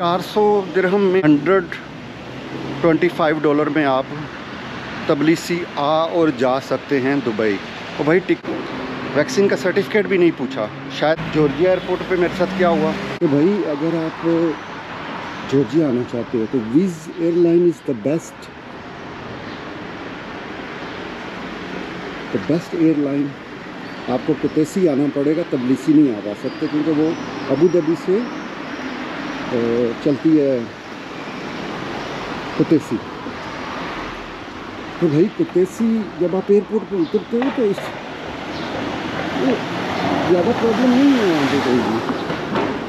400 दिरहम में $125 में आप तबलीसी आ और जा सकते हैं दुबई। और भाई वैक्सीन का सर्टिफिकेट भी नहीं पूछा। शायद जॉर्जिया एयरपोर्ट पे मेरे साथ क्या हुआ। तो भाई अगर आप जॉर्जिया आना चाहते हो तो विज़ airline is the best airline. आपको कुतैसी आना पड़ेगा, तबलीसी नहीं आ सकते क्योंकि वो अबू धाबी से चलती है कुतैसी। तो भाई कुतैसी जब आप एयरपोर्ट पर उतरते हो तो ज़्यादा प्रॉब्लम नहीं है वहाँ पे कोई भी।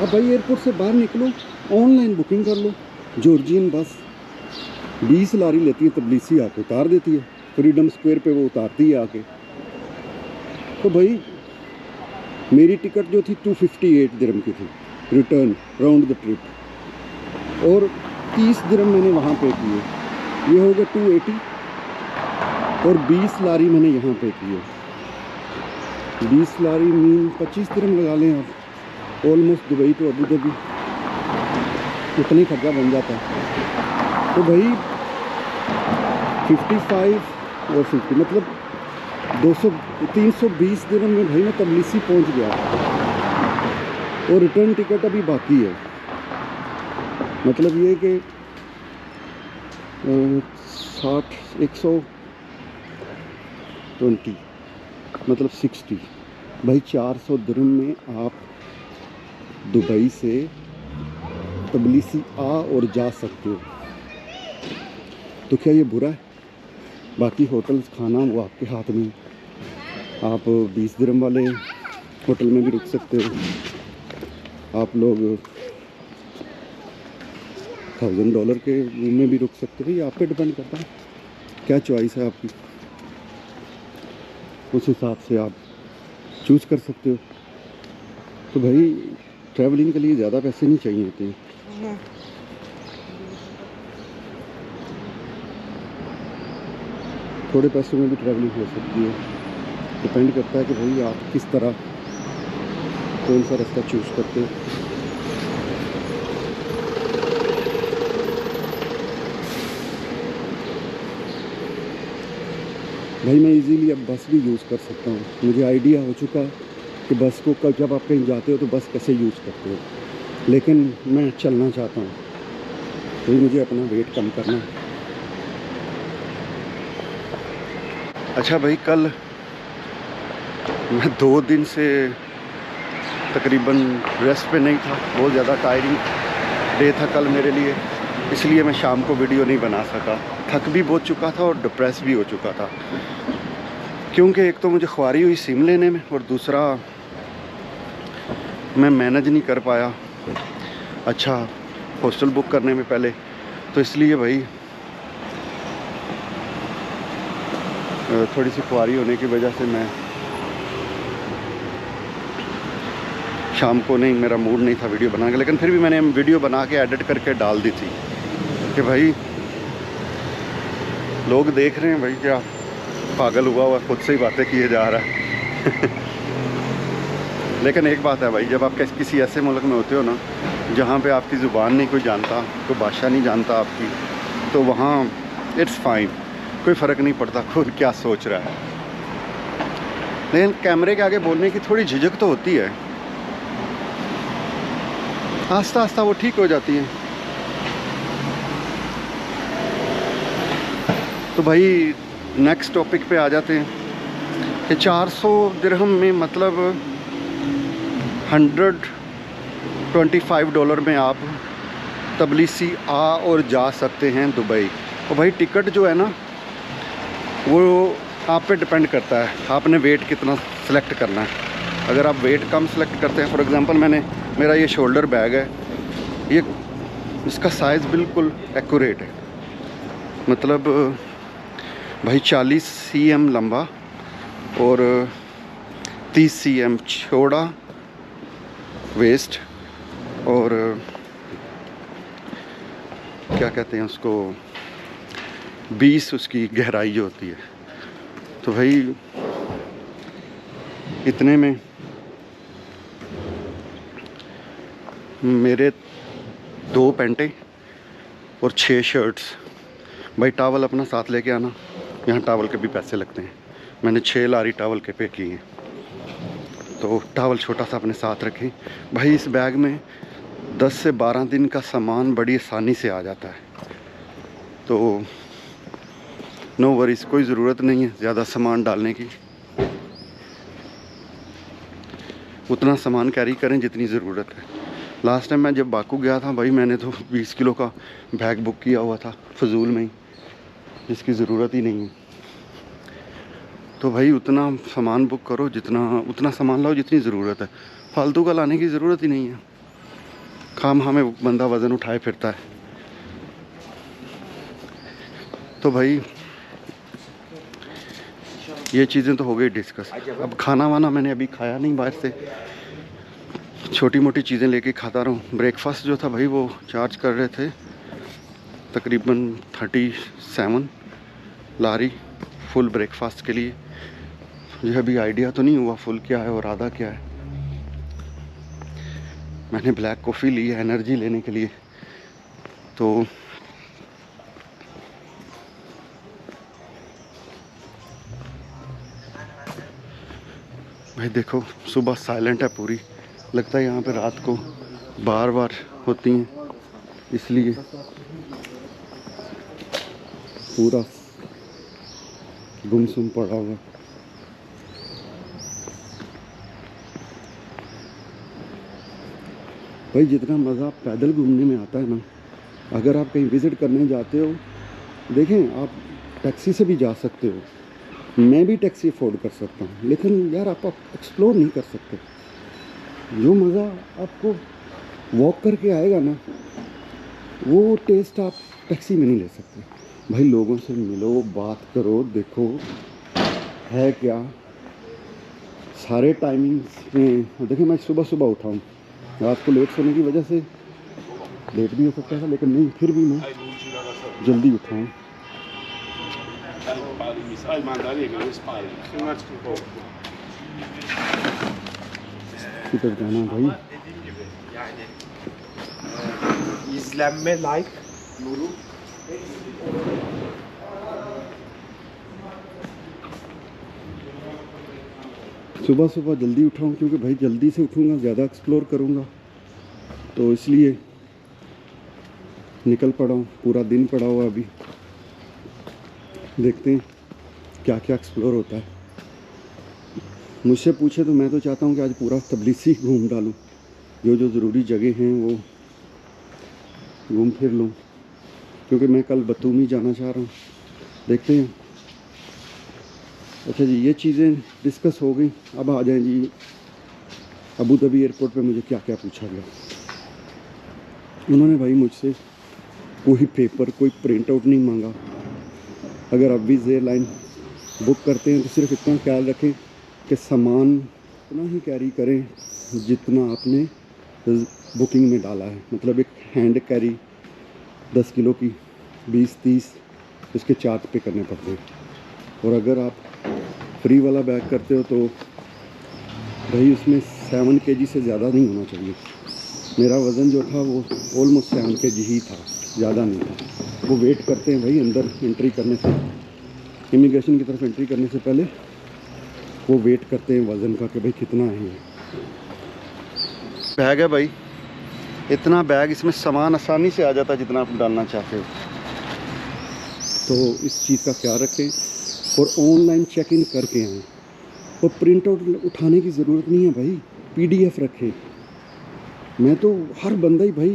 अब भाई एयरपोर्ट से बाहर निकलो, ऑनलाइन बुकिंग कर लो। जॉर्जियन बस 20 लारी लेती है, तबलीसी आके उतार देती है। फ्रीडम स्क्वायर पे वो उतारती है आके। तो भाई मेरी टिकट जो थी 258 दिरहम की थी, रिटर्न राउंड द ट्रिप, और 30 दिरहम मैंने वहाँ पे किए। ये हो गया 280, और 20 लारी मैंने यहाँ पे किए। 20 लारी मीन 25 दिरहम लगा लें आप, almost Dubai to Abu Dhabi उतनी खर्चा बन जाता है। तो भाई 55 और 50 मतलब 320 दिरहम में भाई मैं तबलीसी पहुंच गया। और रिटर्न टिकट अभी बाकी है। मतलब ये कि 120 मतलब 60। भाई 400 दिरहम में आप दुबई से तबलीसी आ और जा सकते हो। तो क्या ये बुरा है? बाकी होटल्स खाना वो आपके हाथ में। आप 20 दिरहम वाले होटल में भी रुक सकते हो, आप लोग $1000 के रूम में भी रुक सकते हो। ये आप पे डिपेंड करता है, क्या चॉइस है आपकी, उस हिसाब से आप चूज़ कर सकते हो। तो भाई ट्रैवलिंग के लिए ज़्यादा पैसे नहीं चाहिए होते हैं। थोड़े पैसों में भी ट्रैवलिंग हो सकती है। डिपेंड करता है कि भाई आप किस तरह कौन सा रास्ता चूज़ करते हो। भाई मैं इजीली अब बस भी यूज़ कर सकता हूँ। मुझे आइडिया हो चुका कि बस को कब जब आप कहीं जाते हो तो बस कैसे यूज़ करते हो। लेकिन मैं चलना चाहता हूँ, तो मुझे अपना वेट कम करना है। अच्छा भाई, कल मैं 2 दिन से तकरीबन रेस्ट पे नहीं था। बहुत ज़्यादा टायरिंग डे था कल मेरे लिए, इसलिए मैं शाम को वीडियो नहीं बना सका। थक भी बहुत चुका था और डिप्रेस भी हो चुका था, क्योंकि एक तो मुझे ख्वारी हुई सिम लेने में, और दूसरा मैं मैनेज नहीं कर पाया अच्छा हॉस्टल बुक करने में पहले। तो इसलिए भाई थोड़ी सी ख्वारी होने की वजह से मैं शाम को नहीं, मेरा मूड नहीं था वीडियो बनाने का। लेकिन फिर भी मैंने वीडियो बना के एडिट करके डाल दी थी कि भाई लोग देख रहे हैं, भाई क्या पागल हुआ खुद से ही बातें किए जा रहा है। लेकिन एक बात है भाई, जब आप किसी ऐसे मुल्क में होते हो ना जहाँ पे आपकी ज़ुबान नहीं कोई जानता, कोई भाषा नहीं जानता आपकी, तो वहाँ इट्स फाइन, कोई फ़र्क नहीं पड़ता कौन क्या सोच रहा है। लेकिन कैमरे के आगे बोलने की थोड़ी झिझक तो होती है। आस्ता आस्ता वो ठीक हो जाती है। तो भाई नेक्स्ट टॉपिक पे आ जाते हैं कि 400 दिरहम में मतलब $125 में आप तबलीसी आ और जा सकते हैं दुबई। और भाई टिकट जो है ना वो आप पे डिपेंड करता है, आपने वेट कितना सेलेक्ट करना है। अगर आप वेट कम सेलेक्ट करते हैं, फॉर एग्जांपल मेरा ये शोल्डर बैग है, ये इसका साइज़ बिल्कुल एक्यूरेट है। मतलब भाई 40 cm लंबा और 30 cm चौड़ा वेस्ट, और क्या कहते हैं उसको 20 उसकी गहराई जो होती है। तो भाई इतने में मेरे 2 पैंटें और 6 शर्ट्स। भाई टावल अपना साथ लेके आना, यहाँ टावल के भी पैसे लगते हैं। मैंने 6 लारी टावल के पे किए हैं, तो टावल छोटा सा अपने साथ रखें। भाई इस बैग में 10 से 12 दिन का सामान बड़ी आसानी से आ जाता है, तो नो वरीज, कोई ज़रूरत नहीं है ज़्यादा सामान डालने की। उतना सामान कैरी करें जितनी ज़रूरत है। लास्ट टाइम मैं जब बाकू गया था भाई, मैंने तो 20 किलो का बैग बुक किया हुआ था फजूल में ही, जिसकी ज़रूरत ही नहीं है। तो भाई उतना सामान बुक करो, उतना सामान लाओ जितनी ज़रूरत है, फालतू का लाने की ज़रूरत ही नहीं है। खाम में बंदा वज़न उठाए फिरता है। तो भाई ये चीज़ें तो हो गई डिस्कस। अब खाना वाना मैंने अभी खाया नहीं बाहर से, छोटी मोटी चीज़ें लेके खाता रहूँ। ब्रेकफास्ट जो था भाई वो चार्ज कर रहे थे तकरीबन 37 लारी फुल ब्रेकफास्ट के लिए। मुझे अभी आइडिया तो नहीं हुआ फुल क्या है और आधा क्या है। मैंने ब्लैक कॉफ़ी ली है एनर्जी लेने के लिए। तो भाई देखो सुबह साइलेंट है पूरी, लगता है यहाँ पे रात को बार बार होती हैं, इसलिए पूरा गुमसुम पड़ा हुआ। भाई जितना मज़ा पैदल घूमने में आता है ना, अगर आप कहीं विज़िट करने जाते हो, देखें आप टैक्सी से भी जा सकते हो, मैं भी टैक्सी अफोर्ड कर सकता हूँ, लेकिन यार आप एक्सप्लोर नहीं कर सकते। जो मज़ा आपको वॉक करके आएगा ना, वो टेस्ट आप टैक्सी में नहीं ले सकते। भाई लोगों से मिलो, बात करो, देखो है क्या। सारे टाइमिंग्स में देखिए, मैं सुबह सुबह उठा हूँ, रात को लेट सोने की वजह से लेट भी हो सकता था, लेकिन नहीं, फिर भी मैं जल्दी उठा हूँ। किधर जाना भाई? İzlenme, like, yorum. सुबह सुबह जल्दी उठा हूँ क्योंकि भाई जल्दी से उठूँगा ज़्यादा एक्सप्लोर करूँगा, तो इसलिए निकल पड़ा हूँ। पूरा दिन पड़ा हुआ अभी, देखते हैं क्या क्या एक्सप्लोर होता है। मुझसे पूछे तो मैं तो चाहता हूँ कि आज पूरा तबलीसी घूम डालूँ, जो जो ज़रूरी जगह हैं वो घूम फिर लूँ, क्योंकि मैं कल बतूमी जाना चाह रहा हूँ, देखते हैं। अच्छा जी, ये चीज़ें डिस्कस हो गई। अब आ जाएं जी अबू धाबी एयरपोर्ट पे मुझे क्या क्या पूछा गया। उन्होंने भाई मुझसे कोई पेपर, कोई प्रिंट आउट नहीं मांगा। अगर आप विज़ एयरलाइन बुक करते हैं तो सिर्फ इतना ख्याल रखें कि सामान उतना ही कैरी करें जितना आपने बुकिंग में डाला है। मतलब एक हैंड कैरी 10 किलो की 20-30 उसके चार्ज पे करने पड़ते हैं। और अगर आप फ्री वाला बैग करते हो तो भाई उसमें 7 kg से ज़्यादा नहीं होना चाहिए। मेरा वज़न जो था वो ऑलमोस्ट 7 kg ही था, ज़्यादा नहीं था। वो वेट करते हैं भाई अंदर एंट्री करने से, इमिग्रेशन की तरफ एंट्री करने से पहले वो वेट करते हैं वज़न का कि भाई कितना है। ये बैग है भाई, इतना बैग, इसमें सामान आसानी से आ जाता है जितना आप डालना चाहते हो। तो इस चीज़ का ख्याल रखें और ऑनलाइन चेक इन करके आएँ। और प्रिंट आउट उठाने की ज़रूरत नहीं है भाई, PDF रखें। मैं तो हर बंदा ही भाई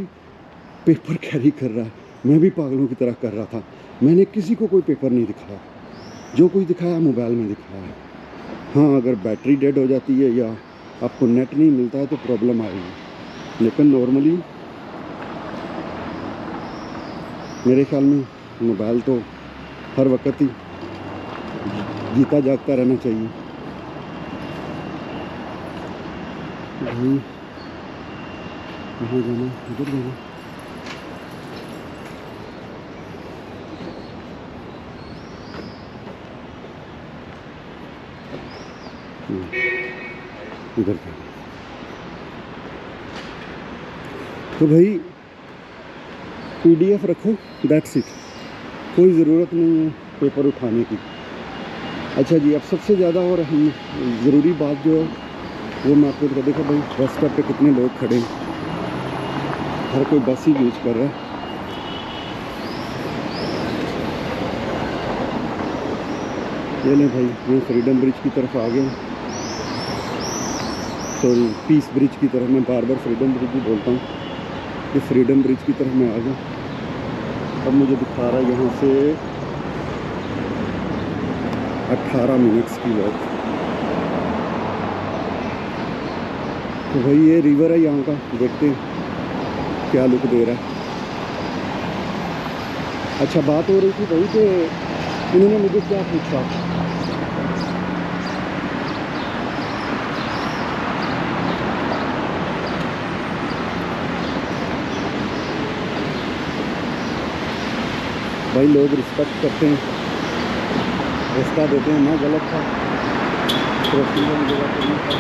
पेपर कैरी कर रहा है, मैं भी पागलों की तरह कर रहा था। मैंने किसी को कोई पेपर नहीं दिखाया, जो कुछ दिखाया मोबाइल में दिखाया है। हाँ, अगर बैटरी डेड हो जाती है या आपको नेट नहीं मिलता है तो प्रॉब्लम आएगी, लेकिन नॉर्मली मेरे ख्याल में मोबाइल तो हर वक्त ही जीता जागता रहना चाहिए। भाई कहाँ जाना, इधर जाना। इधर जाना। तो भाई PDF रखो, दैट्स इट, कोई ज़रूरत नहीं है पेपर उठाने की। अच्छा जी, अब सबसे ज़्यादा और ज़रूरी बात जो है वो मैं आपको बता, देखो भाई बस स्टॉप पे कितने लोग खड़े हैं, हर कोई बस ही यूज कर रहा है। ये ले भाई, मैं फ्रीडम ब्रिज की तरफ आ गया, सॉरी पीस ब्रिज की तरफ, मैं बार बार फ्रीडम ब्रिज ही बोलता हूँ, ये फ्रीडम ब्रिज की तरफ मैं आ गया। अब मुझे दिखा रहा है यहाँ से 18 मिनट्स की वॉक। तो भाई ये रिवर है यहाँ का, देखते हैं क्या लुक दे रहा है। अच्छा, बात हो रही थी भाई कि इन्होंने मुझे क्या पूछा, भाई लोग रिस्पेक्ट करते हैं, रास्ता देते हैं, मैं गलत था क्रॉसिंग का मुझे करना था।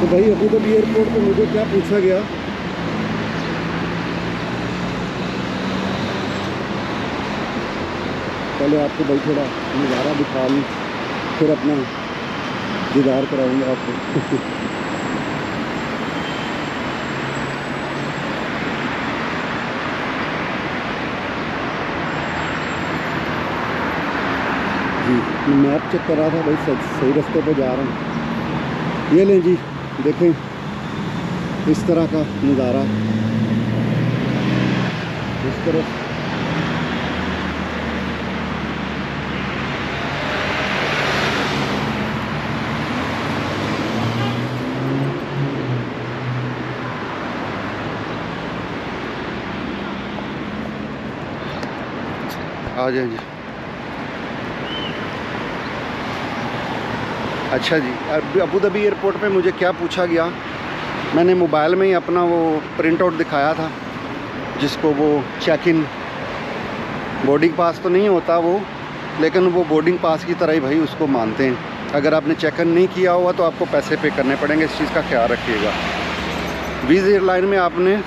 तो भाई अबू धाबी एयरपोर्ट पे मुझे क्या पूछा गया, पहले आपको भाई थोड़ा नज़ारा दिखा लूँ, फिर अपना दीदार कराऊंगा आपको। जी, मैप चेक कर रहा था भाई, सही रास्ते पे जा रहा हूँ। ये लें जी, देखें इस तरह का नज़ारा, इस तरफ आ जाए जी। अच्छा जी, अबू धाबी एयरपोर्ट पे मुझे क्या पूछा गया, मैंने मोबाइल में ही अपना वो प्रिंट आउट दिखाया था, जिसको वो चेक इन बोर्डिंग पास तो नहीं होता वो, लेकिन वो बोर्डिंग पास की तरह ही भाई उसको मानते हैं। अगर आपने चेक इन नहीं किया हुआ तो आपको पैसे पे करने पड़ेंगे, इस चीज़ का ख्याल रखिएगा। वीज़ एयरलाइन में आपने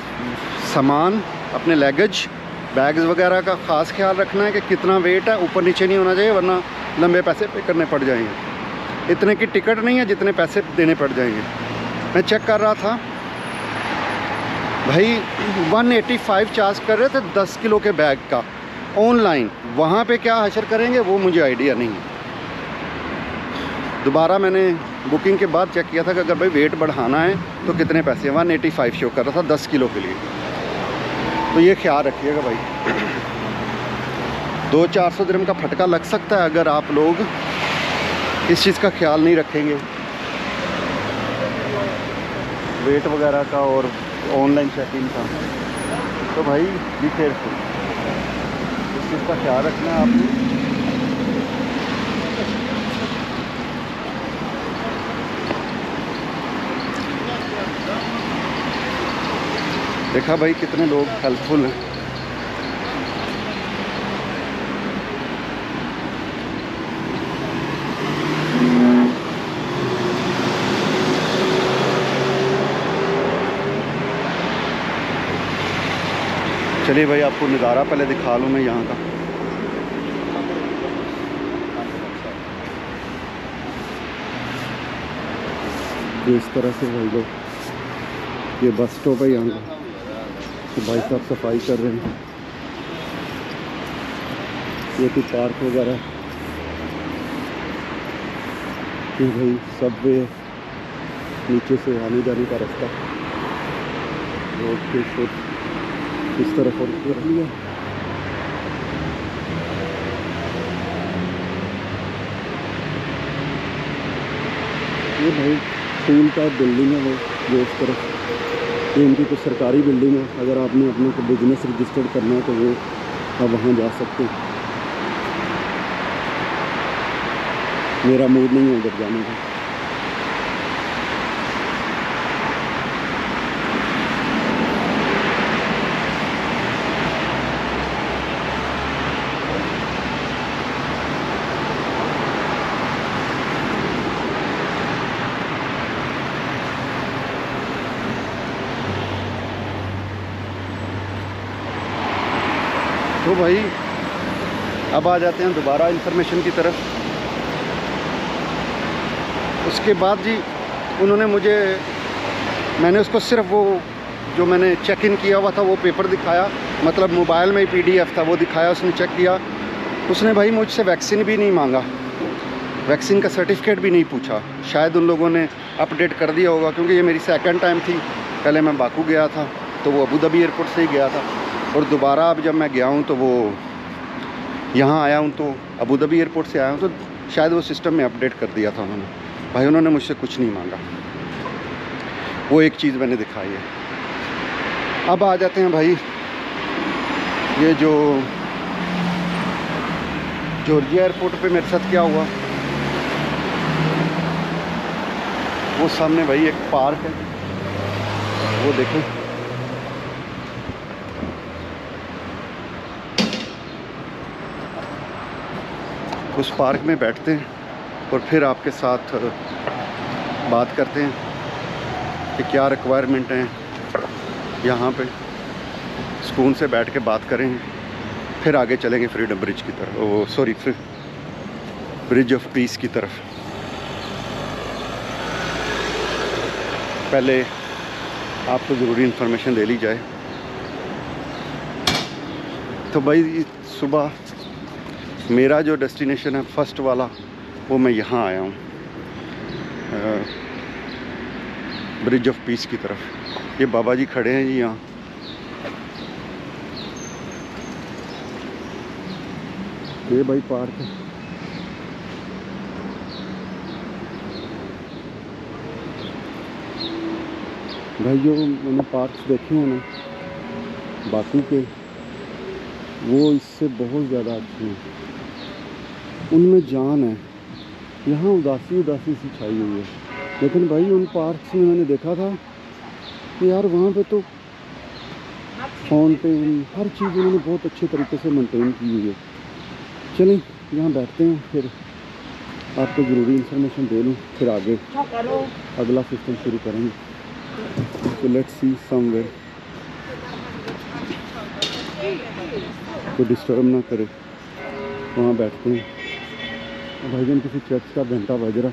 सामान, अपने लगेज, बैग्स वगैरह का ख़ास ख्याल रखना है कि कितना वेट है, ऊपर नीचे नहीं होना चाहिए, वरना लंबे पैसे पे करने पड़ जाएंगे। इतने की टिकट नहीं है जितने पैसे देने पड़ जाएंगे। मैं चेक कर रहा था भाई, 185 चार्ज कर रहे थे 10 किलो के बैग का ऑनलाइन। वहाँ पे क्या हशर करेंगे वो मुझे आइडिया नहीं है। दोबारा मैंने बुकिंग के बाद चेक किया था कि अगर भाई वेट बढ़ाना है तो कितने पैसे, 185 शो कर रहा था 10 किलो के लिए। तो ये ख्याल रखिएगा भाई, 200-400 दिरहम का फटका लग सकता है अगर आप लोग इस चीज़ का ख्याल नहीं रखेंगे, वेट वगैरह का और ऑनलाइन चेकिंग का। तो भाई बी केयरफुल, इस चीज़ का ख्याल रखना है आपने। देखा भाई कितने लोग हेल्पफुल हैं। चलिए भाई, आपको नज़ारा पहले दिखा लूँ मैं यहाँ का। ये इस तरह से भाई लोग, ये बस स्टॉप है यहाँ का, तो भाई साहब सफाई कर रहे हैं। ये कुछ पार्क वगैरह, ये भाई सबवे, नीचे से आने जाने का रास्ता, रोड के शोर इस तरफ और कर लिया। ये भाई स्कूल का बिल्डिंग है वो, जो इस तरफ, ये इनकी कुछ सरकारी बिल्डिंग है। अगर आपने अपने को बिजनेस रजिस्टर्ड करना है तो वो आप वहाँ जा सकते हैं। मेरा मूड नहीं है उधर जाने का। तो भाई अब आ जाते हैं दोबारा इंफॉर्मेशन की तरफ। उसके बाद जी उन्होंने मैंने उसको सिर्फ वो जो मैंने चेक इन किया हुआ था वो पेपर दिखाया, मतलब मोबाइल में ही PDF था वो दिखाया, उसने चेक किया। उसने भाई मुझसे वैक्सीन भी नहीं मांगा, वैक्सीन का सर्टिफिकेट भी नहीं पूछा। शायद उन लोगों ने अपडेट कर दिया होगा, क्योंकि ये मेरी सेकंड टाइम थी। पहले मैं बाकू गया था तो वो अबू धाबी एयरपोर्ट से ही गया था, और दोबारा अब जब मैं गया हूँ तो वो यहाँ आया हूँ, तो अबू धाबी एयरपोर्ट से आया हूँ, तो शायद वो सिस्टम में अपडेट कर दिया था उन्होंने। भाई उन्होंने मुझसे कुछ नहीं मांगा, वो एक चीज़ मैंने दिखाई है। अब आ जाते हैं भाई, ये जो जॉर्जिया एयरपोर्ट पे मेरे साथ क्या हुआ। वो सामने भाई एक पार्क है, वो देखो। उस पार्क में बैठते हैं और फिर आपके साथ बात करते हैं कि क्या रिक्वायरमेंट हैं यहाँ पे। सुकून से बैठ के बात करेंगे, फिर आगे चलेंगे फ्रीडम ब्रिज की तरफ, वो सॉरी ब्रिज ऑफ पीस की तरफ। पहले आपको ज़रूरी इन्फॉर्मेशन दे ली जाए। तो भाई सुबह मेरा जो डेस्टिनेशन है फर्स्ट वाला, वो मैं यहाँ आया हूँ ब्रिज ऑफ पीस की तरफ। ये बाबा जी खड़े हैं जी यहाँ। ये भाई पार्क है। भाई जो मैंने पार्क्स देखे हैं ना बाकू के, वो इससे बहुत ज़्यादा अच्छे हैं, उनमें जान है। यहाँ उदासी उदासी सी छाई हुई है, लेकिन भाई उन पार्क्स में मैंने देखा था कि यार वहाँ पे तो फाउंटेन हर चीज़ उन्होंने बहुत अच्छे तरीके से मेंटेन की हुई है। चलें यहाँ बैठते हैं, फिर आपको ज़रूरी इन्फॉर्मेशन दे लूँ, फिर आगे अगला सिस्टम शुरू करेंगे। तो लेट्स सी समवेयर, तो डिस्टर्ब ना करे, वहाँ बैठते हैं। भाईजान किसी चर्च का घंटा बज रहा।